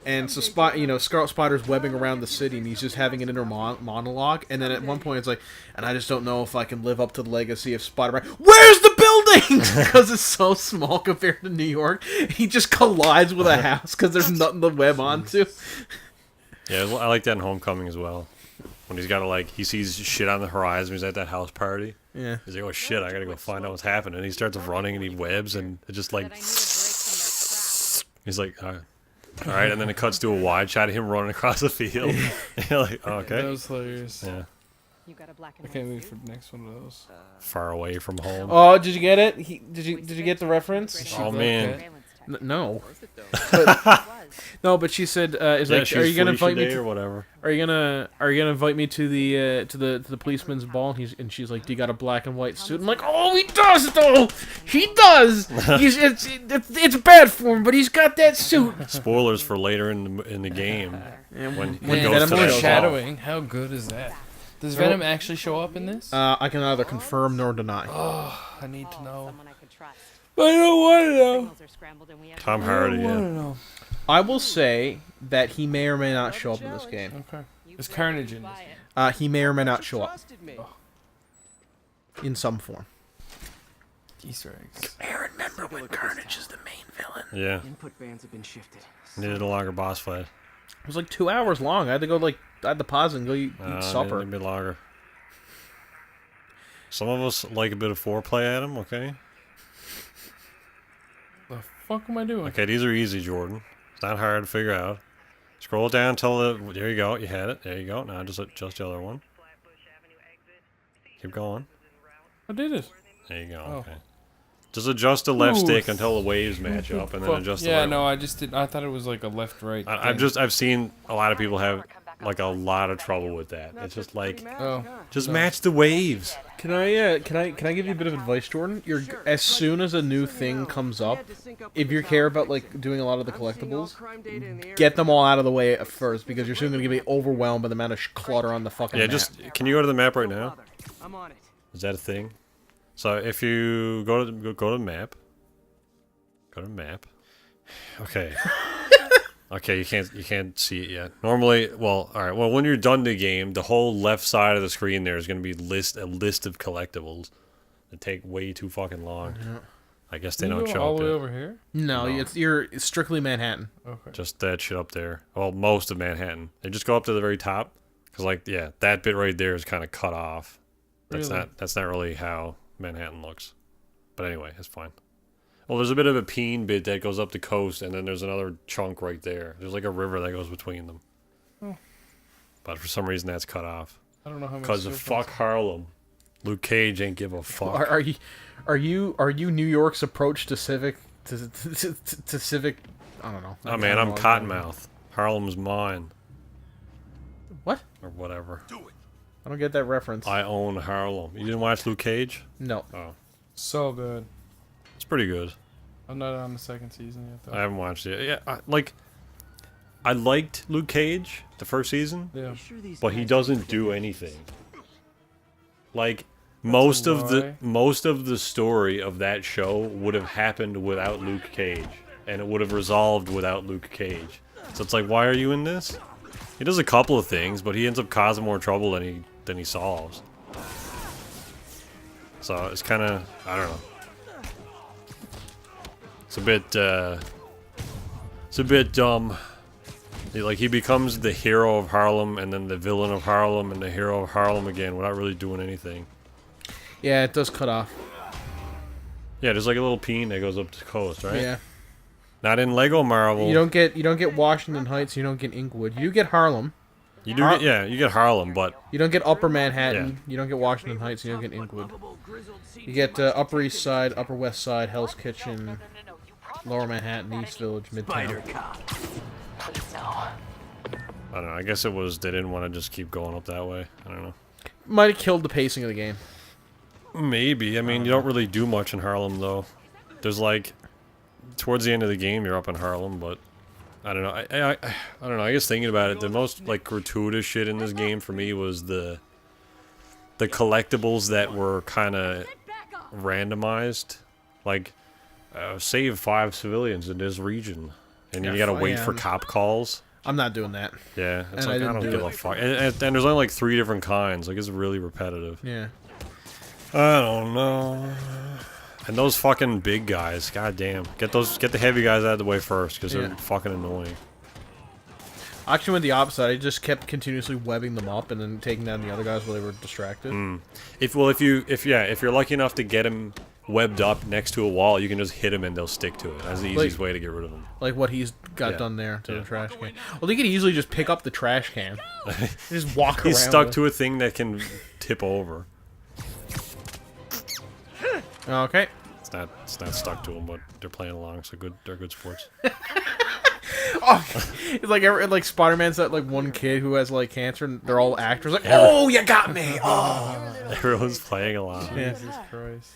And so Scarlet Spider's webbing around the city, and he's just having an inner monologue. And then at one point, it's like, and I just don't know if I can live up to the legacy of Spider-Man. Where's the building? Because it's so small compared to New York. He just collides with a house because there's nothing to web onto. Yeah, I like that in Homecoming as well. When he's got to like, he sees shit on the horizon. He's at that house party. Yeah. He's like, oh shit, I gotta go find out what's happening. And he starts running and he webs and it just like, he's like, all right, and then it cuts to a wide shot of him running across the field. And you're like, oh, okay. That was hilarious. Yeah. I can't wait for the next one of those. Far away from home. Oh, did you get it? Did you get the reference? Oh man. No. No, but she said, "Is Yeah, like, she's are you gonna Felicia invite me Day to, or whatever? Are you gonna invite me to the policeman's ball?" And she's like, "Do you got a black and white suit?" I'm like, "Oh, he does though. He does. It's bad for him, but he's got that suit." Spoilers for later in the game. When he Man, goes Venom to that foreshadowing. How good is that? Does Venom actually show up in this? I can neither confirm nor deny. Oh, I need to know. Someone I could trust. But I don't want to know. Signals are scrambled and we have Tom I Hardy, don't want to yeah. know. I will say that he may or may not show up in this game. Okay. Is Carnage in this? He may or may not show up in some form. Easter eggs. I remember when Carnage is the main villain. Yeah. Input bands have been shifted. Needed a longer boss fight. It was like 2 hours long. I had to go I had to pause and go eat supper. A bit longer. Some of us like a bit of foreplay at him, okay? The fuck am I doing? Okay, these are easy, Jordan. It's not hard to figure out. Scroll it down until there you go, you had it. There you go. Now just adjust the other one. Keep going. I did it. There you go, Oh. okay. Just adjust the left Ooh, stick until the waves match up, and then Fuck. adjust the Yeah, right no, one. I just did. I thought it was like a left-right. I've seen a lot of people have like a lot of trouble with that. It's just like Oh. just match the waves. Can I give you a bit of advice, Jordan? As soon as a new thing comes up, if you care about like doing a lot of the collectibles, get them all out of the way at first because you're soon gonna be overwhelmed by the amount of clutter on the fucking Yeah, map. just can you go to the map right now? I'm on it. Is that a thing? So if you go to map, go to map. Okay. Okay, you can't see it yet. Normally, well, all right. Well, when you're done the game, the whole left side of the screen there is going to be a list of collectibles that take way too fucking long. Yeah. I guess they You don't go show all up the way there. over here. No, No. it's strictly Manhattan. Okay. Just that shit up there. Well, most of Manhattan. They just go up to the very top because, like, yeah, that bit right there is kind of cut off. That's Really? not really how Manhattan looks. But anyway, it's fine. Well, there's a bit of a peen bit that goes up the coast, and then there's another chunk right there. There's like a river that goes between them. Oh. But for some reason, that's cut off. I don't know how much. Because of fuck Harlem. Luke Cage ain't give a fuck. Are you New York's approach to civic to civic? I don't know. Oh man, I'm Cottonmouth. Harlem's mine. What? Or whatever. I don't get that reference. I own Harlem. You didn't watch Luke Cage? No. Oh. So good. It's pretty good. I'm not on the second season yet, though. I haven't watched it. Yeah, I liked Luke Cage the first season, Yeah. but he doesn't do anything. Like most of the story of that show would have happened without Luke Cage, and it would have resolved without Luke Cage. So it's like, why are you in this? He does a couple of things, but he ends up causing more trouble than he solves. So it's kind of, I don't know. It's a bit dumb. He becomes the hero of Harlem, and then the villain of Harlem, and the hero of Harlem again, without really doing anything. Yeah, it does cut off. Yeah, there's like a little peen that goes up the coast, right? Yeah. Not in Lego Marvel. You don't get Washington Heights. You don't get Inglewood. You get Harlem. You do get, you get Harlem, but You don't get Upper Manhattan. Yeah. You don't get Washington Heights. You don't get Inglewood. You get Upper East Side, Upper West Side, Hell's Kitchen, Lower Manhattan, East Village, Midtown. Please no. I don't know. I guess it was they didn't want to just keep going up that way. I don't know. Might have killed the pacing of the game. Maybe. I mean, you don't really do much in Harlem though. There's like towards the end of the game, you're up in Harlem, but I don't know. I don't know. I guess thinking about it, the most like gratuitous shit in this game for me was the collectibles that were kind of randomized, like save 5 civilians in this region, and you gotta wait for cop calls. I'm not doing that. Yeah, it's And like I don't give a fuck. And there's only like 3 different kinds. Like it's really repetitive. Yeah. I don't know. And those fucking big guys, goddamn, get the heavy guys out of the way first, because they're fucking annoying. I actually went the opposite. I just kept continuously webbing them up and then taking down the other guys while they were distracted. If you're lucky enough to get them webbed up next to a wall, you can just hit them and they'll stick to it. That's the easiest way to get rid of them. Like what he's got done there to the trash can. Well, they could easily just pick up the trash can. Just walk around. He's stuck with to a thing that can tip over. Okay. It's not stuck to them, but they're playing along, so they're good sports. Oh, it's like Spider-Man's that like one kid who has like cancer, and they're all actors. Like, oh, you got me. Oh. Everyone's playing along. Yeah. Jesus Christ.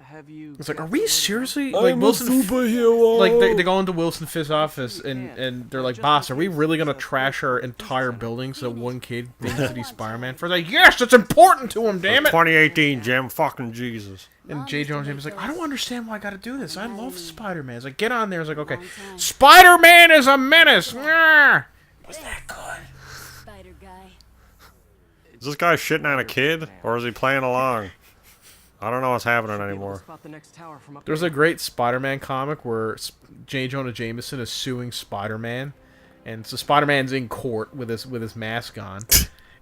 Have you? It's like, are we seriously like I'm Wilson? a superhero. Like they go into Wilson Fisk's office and they're like, boss, are we really gonna trash our entire building so that one kid thinks that he's Spider-Man? For like, yes, it's important to him. Damn it. 2018, Jim. Fucking Jesus. And J. Jonah Jameson is like, I don't understand why I gotta do this. I love Spider-Man. It's like, get on there. It's like, okay, Spider-Man is a menace. Was that good? Spider guy. Is this guy shitting on a kid, or is he playing along? I don't know what's happening anymore. Spot the next tower from up There's a great Spider-Man comic where J. Jonah Jameson is suing Spider-Man, and so Spider-Man's in court with his mask on,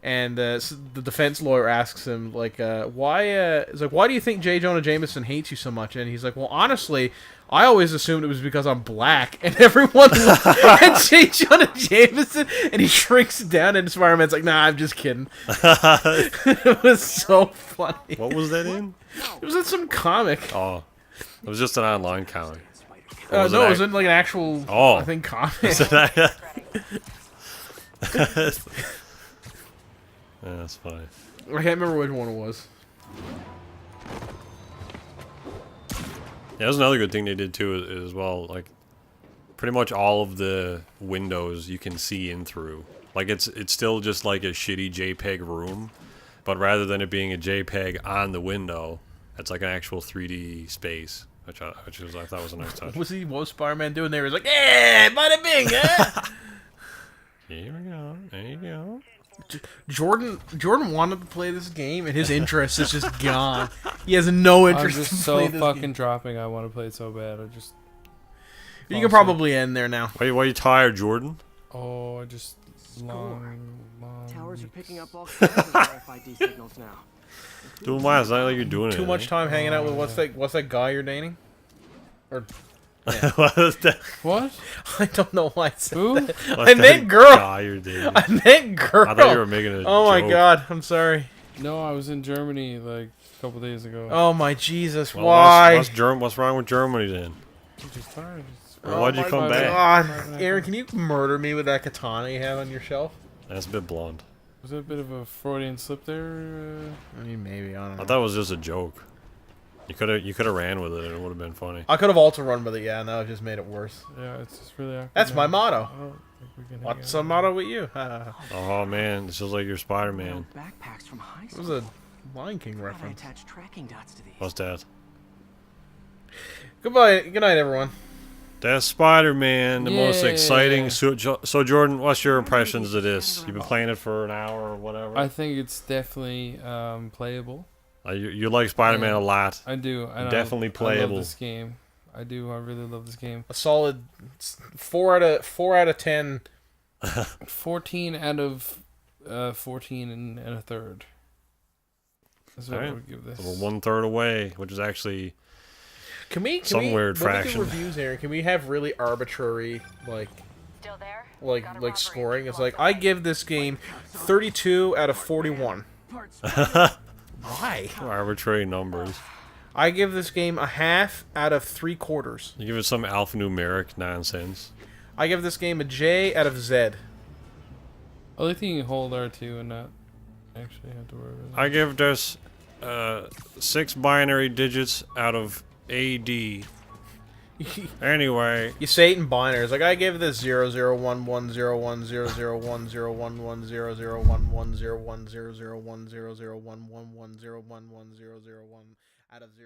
and so the defense lawyer asks him like, why do you think J. Jonah Jameson hates you so much? And he's like, well, honestly, I always assumed it was because I'm black, and everyone and J. Jonah Jameson, and he shrinks down, and Spider-Man's like, nah, I'm just kidding. It was so funny. What was that in? It was in some comic. Oh, it was just an online comic. No, it was in like an actual, I think, comic. Yeah, that's funny. I can't remember which one it was. Yeah, that's another good thing they did too as well. Like, pretty much all of the windows you can see in through. Like it's still just like a shitty JPEG room, but rather than it being a JPEG on the window, it's like an actual 3D space, which I thought was a nice touch. What was Spider-Man doing there? He was like, yeah, bada bing, huh? Here we go. There you go. Jordan wanted to play this game, and his interest is just gone. He has no I'm interest just in so playing this fucking game. dropping. I want to play it so bad. I just. You can probably end there now. Why are you tired, Jordan? Oh, I just long. Towers are picking up all kinds of RFID signals now. Doing what? It's not like you're doing it. Too much time hanging out with what's that guy you're dating? Or What is that? What? I don't know why I said Who? that. What's I that meant girl. guy you're dating? I meant girl. I thought you were making a Oh my joke. god, I'm sorry. No, I was in Germany like a couple days ago. Oh my Jesus, Well, why? what's wrong with Germany then? I'm just tired. Well, why'd you my come back? God. Aaron, can you murder me with that katana you have on your shelf? That's a bit blonde. Was that a bit of a Freudian slip there? I mean, maybe, I don't know. I thought it was just a joke. You could have ran with it and it would have been funny. I could have also run with it, yeah, no, it just made it worse. Yeah, it's just really awkward. That's now. my motto. I don't think we can hang What's out. the motto with you? Oh man, this is like your Spider-Man. Backpacks from high It school. was a Lion King Glad I reference. attached tracking dots to these. What's that? Goodbye, good night, everyone. That's Spider-Man, the most Yeah. exciting. So Jordan, what's your impressions of this? You've been playing it for an hour or whatever. I think it's definitely playable. You like Spider-Man Yeah. a lot. I do. And Definitely I playable. love this game. I do. I really love this game. A solid 4 out of 10. 14 out of 14 and a third. That's what I Alright. would give this. We're 1/3 away, which is actually Can we Some weird when fraction. we do reviews, Aaron, can we have really arbitrary Still there? like scoring? It's like I give this game 32 out of 41. Why? arbitrary numbers. I give this game a half out of 3/4. You give it some alphanumeric nonsense. I give this game a J out of Z. I think you can hold R2 and not actually have to worry about it. I give this 6 binary digits out of AD. Anyway, You say it in binaries. Like, I give this 00110100011001100110011001101 out of 0010.